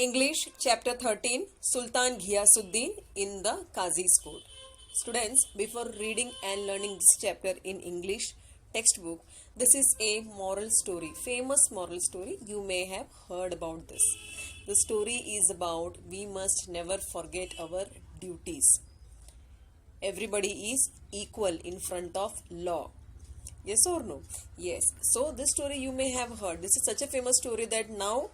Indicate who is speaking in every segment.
Speaker 1: English Chapter 13 Sultan Ghiyasuddin in the Qazis court. Students, before reading and learning this chapter in English textbook, this is a moral story, famous moral story. You may have heard about this. The story is about we must never forget our duties. Everybody is equal in front of law. Yes or no? Yes. So this story you may have heard. This is such a famous story that now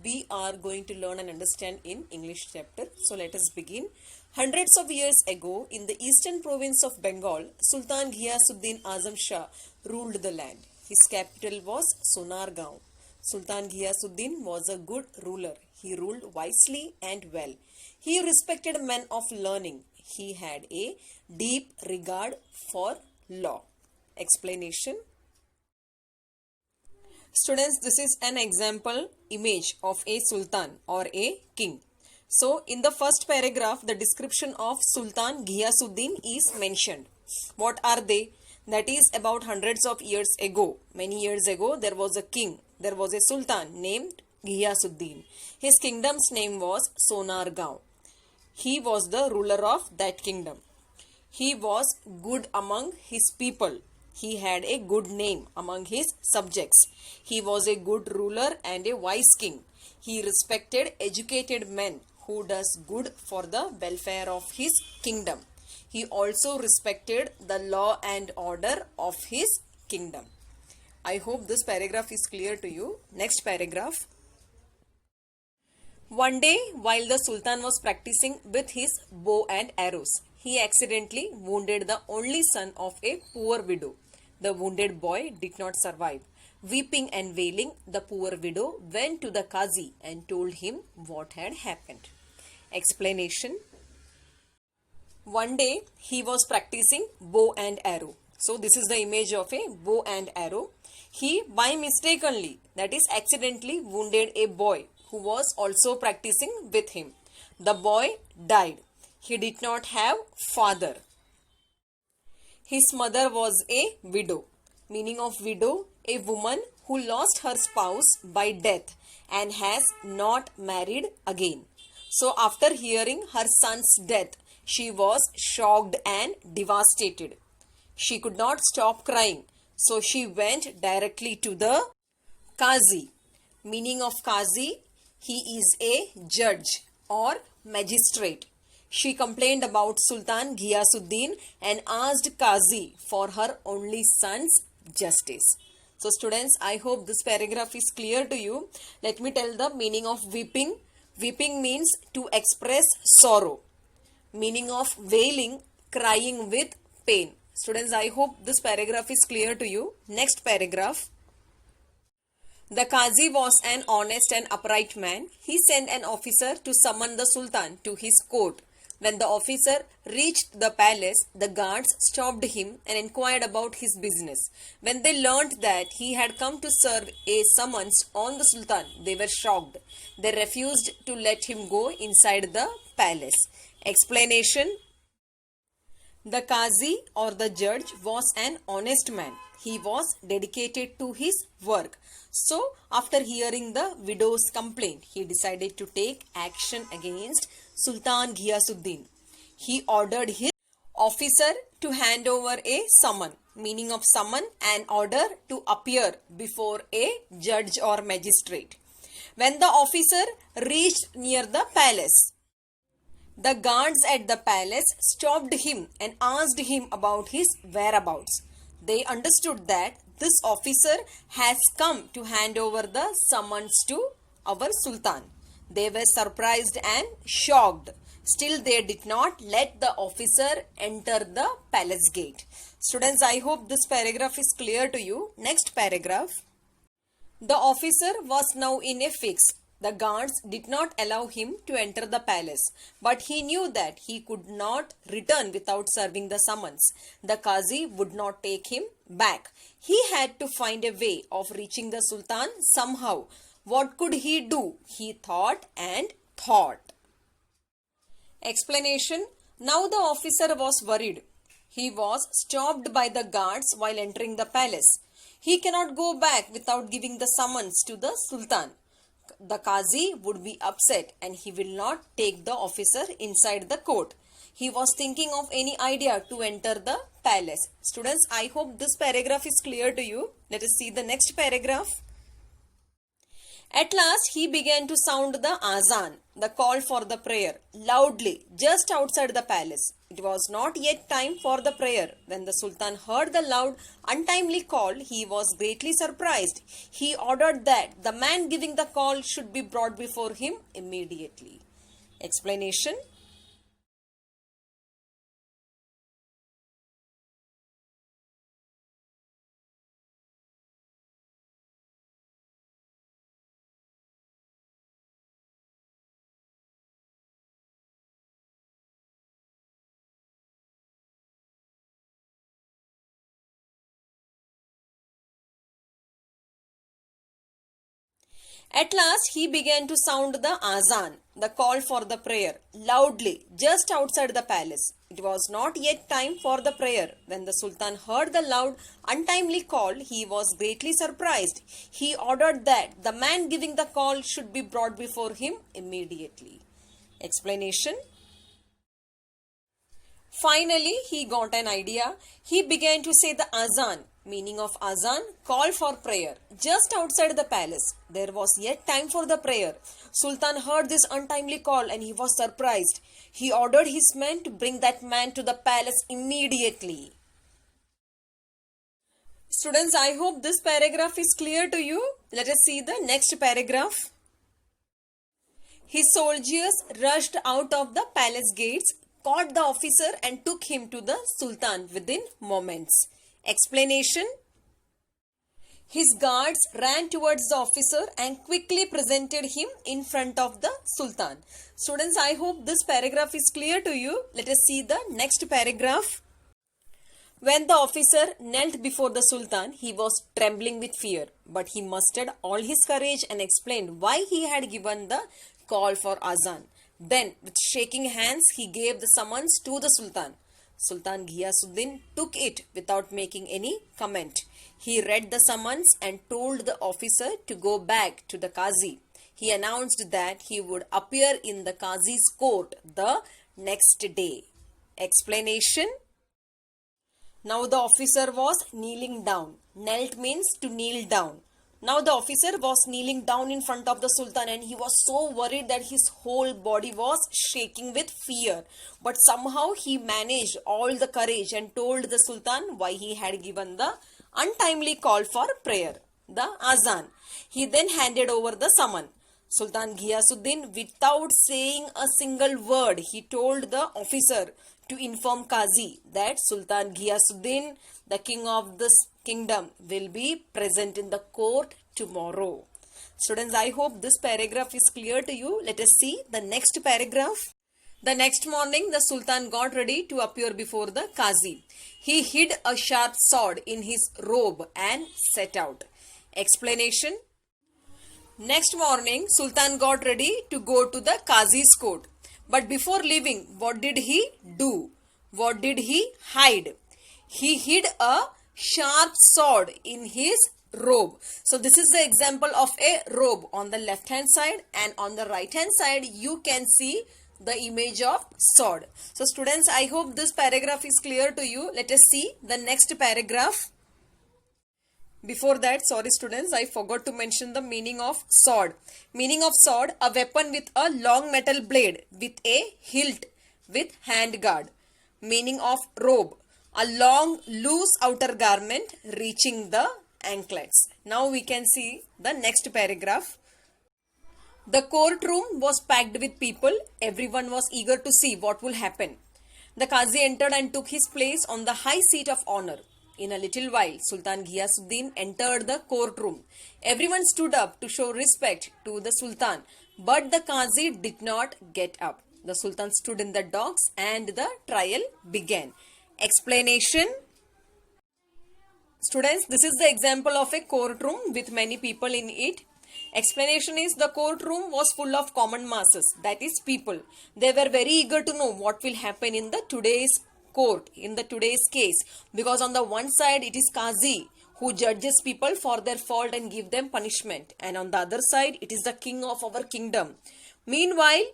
Speaker 1: we are going to learn and understand in English chapter. So let us begin. Hundreds of years ago, in the eastern province of Bengal, Sultan Ghiyasuddin Azam Shah ruled the land. His capital was Sonargaon. Sultan Ghiyasuddin was a good ruler. He ruled wisely and well. He respected men of learning. He had a deep regard for law. Explanation. Students, this is an example image of a sultan or a king. So, in the first paragraph, the description of Sultan Ghiyasuddin is mentioned. What are they? That is about hundreds of years ago. Many years ago, there was a king. There was a sultan named Ghiyasuddin. His kingdom's name was Sonargaon. He was the ruler of that kingdom. He was good among his people. He had a good name among his subjects. He was a good ruler and a wise king. He respected educated men who does good for the welfare of his kingdom. He also respected the law and order of his kingdom. I hope this paragraph is clear to you. Next paragraph. One day, while the Sultan was practicing with his bow and arrows, he accidentally wounded the only son of a poor widow. The wounded boy did not survive. Weeping and wailing, the poor widow went to the Qazi and told him what had happened. Explanation. One day, he was practicing bow and arrow. So, this is the image of a bow and arrow. He, by mistakenly, that is accidentally, wounded a boy who was also practicing with him. The boy died. He did not have father. His mother was a widow. Meaning of widow, a woman who lost her spouse by death and has not married again. So after hearing her son's death, she was shocked and devastated. She could not stop crying. So she went directly to the Qazi. Meaning of Qazi, he is a judge or magistrate. She complained about Sultan Ghiyasuddin and asked Qazi for her only son's justice. So students, I hope this paragraph is clear to you. Let me tell the meaning of weeping. Weeping means to express sorrow. Meaning of wailing, crying with pain. Students, I hope this paragraph is clear to you. Next paragraph. The Qazi was an honest and upright man. He sent an officer to summon the Sultan to his court. When the officer reached the palace, the guards stopped him and inquired about his business. When they learnt that he had come to serve a summons on the Sultan, they were shocked. They refused to let him go inside the palace. Explanation. The Qazi or the judge was an honest man. He was dedicated to his work. So, after hearing the widow's complaint, he decided to take action against Sultan Ghiyasuddin. He ordered his officer to hand over a summon, meaning of summon, an order to appear before a judge or magistrate. When the officer reached near the palace, the guards at the palace stopped him and asked him about his whereabouts. They understood that this officer has come to hand over the summons to our Sultan. They were surprised and shocked. Still, they did not let the officer enter the palace gate. Students, I hope this paragraph is clear to you. Next paragraph. The officer was now in a fix. The guards did not allow him to enter the palace, but he knew that he could not return without serving the summons. The Qazi would not take him back. He had to find a way of reaching the Sultan somehow. What could he do? He thought and thought. Explanation. Now the officer was worried. He was stopped by the guards while entering the palace. He cannot go back without giving the summons to the Sultan. the Qazi would be upset and he will not take the officer inside the court. He was thinking of any idea to enter the palace. Students, I hope this paragraph is clear to you. Let us see the next paragraph. At last, he began to sound the azan, the call for the prayer, loudly, just outside the palace. It was not yet time for the prayer. When the Sultan heard the loud, untimely call, he was greatly surprised. He ordered that the man giving the call should be brought before him immediately. Explanation. At last, he began to sound the azan, the call for the prayer, loudly, just outside the palace. It was not yet time for the prayer. When the Sultan heard the loud, untimely call, he was greatly surprised. He ordered that the man giving the call should be brought before him immediately. Explanation. Finally, he got an idea. He began to say the azan. Meaning of azan, call for prayer, just outside the palace. There was yet time for the prayer. Sultan heard this untimely call and he was surprised. He ordered his men to bring that man to the palace immediately. Students, I hope this paragraph is clear to you. Let us see the next paragraph. His soldiers rushed out of the palace gates, caught the officer and took him to the Sultan within moments. Explanation. His guards ran towards the officer and quickly presented him in front of the Sultan. Students, I hope this paragraph is clear to you. Let us see the next paragraph. When the officer knelt before the Sultan, he was trembling with fear, but he mustered all his courage and explained why he had given the call for azan. Then, with shaking hands, he gave the summons to the Sultan. Sultan Ghiyasuddin took it without making any comment. He read the summons and told the officer to go back to the Qazi. He announced that he would appear in the Qazi's court the next day. Explanation. Now the officer was kneeling down. Knelt means to kneel down. Now the officer was kneeling down in front of the Sultan and he was so worried that his whole body was shaking with fear. But somehow he managed all the courage and told the Sultan why he had given the untimely call for prayer, the azan. He then handed over the summon. Sultan Ghiyasuddin, without saying a single word, he told the officer to inform Qazi that Sultan Ghiyasuddin, the king of this kingdom, will be present in the court tomorrow. Students, I hope this paragraph is clear to you. Let us see the next paragraph. The next morning, the Sultan got ready to appear before the Qazi. He hid a sharp sword in his robe and set out. Explanation. Next morning, Sultan got ready to go to the Qazi's court. But before leaving, what did he do? What did he hide? He hid a sharp sword in his robe. So this is the example of a robe. On the left hand side and on the right hand side, you can see the image of sword. So students, I hope this paragraph is clear to you. Let us see the next paragraph. Before that, sorry students, I forgot to mention the meaning of sword. Meaning of sword, a weapon with a long metal blade with a hilt with hand guard. Meaning of robe, a long loose outer garment reaching the anklets. Now we can see the next paragraph. The courtroom was packed with people. Everyone was eager to see what will happen. The Qazi entered and took his place on the high seat of honor. In a little while, Sultan Ghiyasuddin entered the courtroom. Everyone stood up to show respect to the Sultan, but the Qazi did not get up. The Sultan stood in the docks and the trial began. Explanation. Students, this is the example of a courtroom with many people in it. Explanation is the courtroom was full of common masses, that is people. They were very eager to know what will happen in the today's court, in the today's case, because on the one side it is Qazi who judges people for their fault and give them punishment. And on the other side, it is the king of our kingdom. Meanwhile,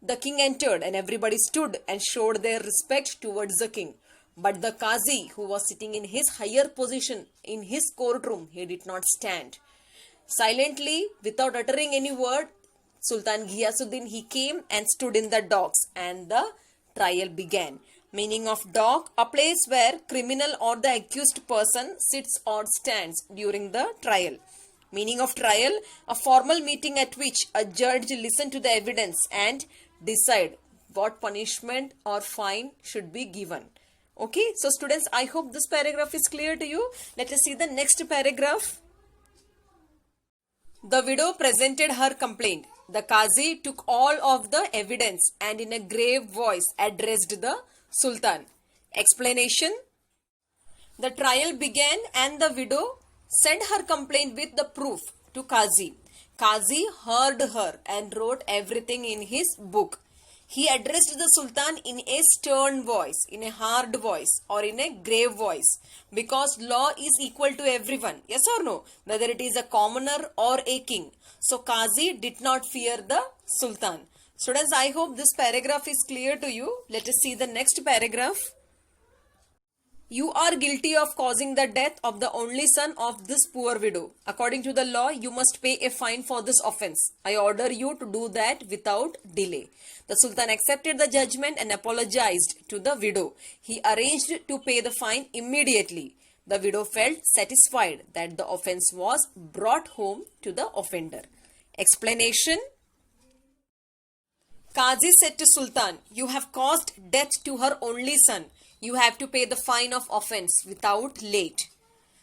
Speaker 1: the king entered and everybody stood and showed their respect towards the king. But the Qazi, who was sitting in his higher position in his courtroom, he did not stand. Silently, without uttering any word, Sultan Ghiyasuddin, he came and stood in the docks and the trial began. Meaning of dock, a place where criminal or the accused person sits or stands during the trial. Meaning of trial, a formal meeting at which a judge listen to the evidence and decide what punishment or fine should be given. Okay, so students, I hope this paragraph is clear to you. Let us see the next paragraph. The widow presented her complaint. The Qazi took all of the evidence and in a grave voice addressed the Sultan. Explanation. The trial began and the widow sent her complaint with the proof to Qazi. Qazi heard her and wrote everything in his book. He addressed the Sultan in a stern voice, in a hard voice or in a grave voice, because law is equal to everyone. Yes or no? Whether it is a commoner or a king. So Qazi did not fear the Sultan. Students, I hope this paragraph is clear to you. Let us see the next paragraph. You are guilty of causing the death of the only son of this poor widow. According to the law, you must pay a fine for this offense. I order you to do that without delay. The Sultan accepted the judgment and apologized to the widow. He arranged to pay the fine immediately. The widow felt satisfied that the offense was brought home to the offender. Explanation. Qazi said to Sultan, you have caused death to her only son. You have to pay the fine of offense without late.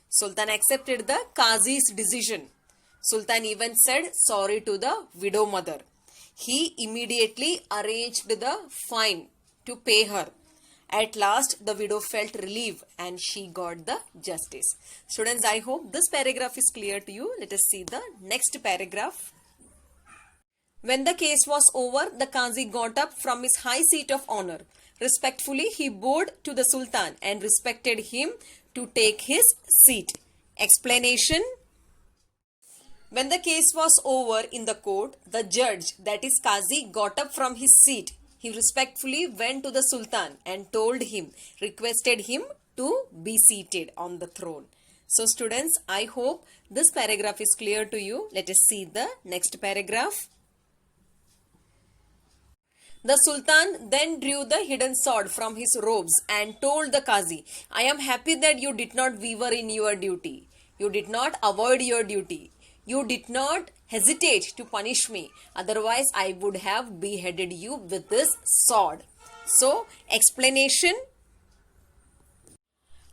Speaker 1: Sultan accepted the Qazi's decision. Sultan even said sorry to the widow mother. He immediately arranged the fine to pay her. At last, the widow felt relief and she got the justice. Students, I hope this paragraph is clear to you. Let us see the next paragraph. When the case was over, the Qazi got up from his high seat of honor. Respectfully, he bowed to the Sultan and respected him to take his seat. Explanation. When the case was over in the court, the judge, that is Qazi, got up from his seat. He respectfully went to the Sultan and told him, requested him to be seated on the throne. So students, I hope this paragraph is clear to you. Let us see the next paragraph. The Sultan then drew the hidden sword from his robes and told the Qazi, I am happy that you did not waver in your duty. You did not avoid your duty. You did not hesitate to punish me. Otherwise, I would have beheaded you with this sword. So, explanation.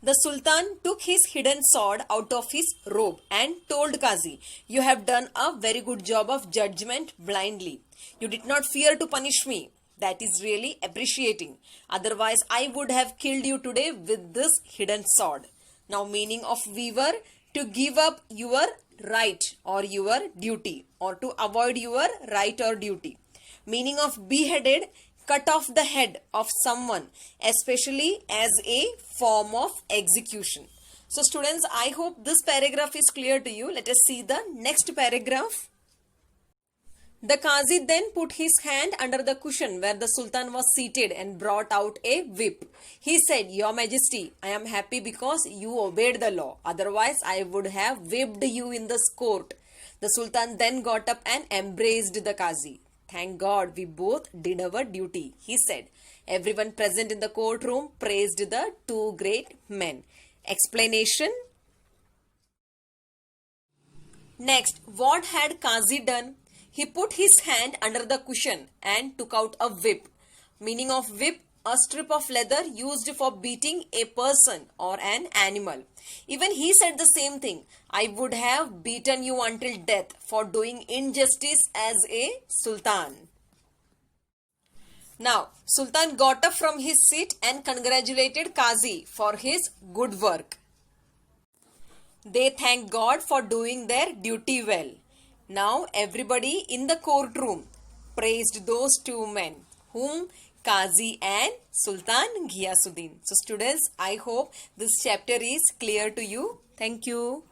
Speaker 1: The Sultan took his hidden sword out of his robe and told Qazi, you have done a very good job of judgment blindly. You did not fear to punish me. That is really appreciating. Otherwise, I would have killed you today with this hidden sword. Now, meaning of weaver, to give up your right or your duty, or to avoid your right or duty. Meaning of beheaded, cut off the head of someone, especially as a form of execution. So students, I hope this paragraph is clear to you. Let us see the next paragraph. The Qazi then put his hand under the cushion where the Sultan was seated and brought out a whip. He said, Your Majesty, I am happy because you obeyed the law. Otherwise, I would have whipped you in this court. The Sultan then got up and embraced the Qazi. Thank God we both did our duty, he said. Everyone present in the courtroom praised the two great men. Explanation. Next, what had Qazi done? He put his hand under the cushion and took out a whip. Meaning of whip, a strip of leather used for beating a person or an animal. Even he said the same thing. I would have beaten you until death for doing injustice as a sultan. Now, Sultan got up from his seat and congratulated Qazi for his good work. They thanked God for doing their duty well. Now everybody in the courtroom praised those two men, whom Qazi and Sultan Ghiyasuddin. So students, I hope this chapter is clear to you. Thank you.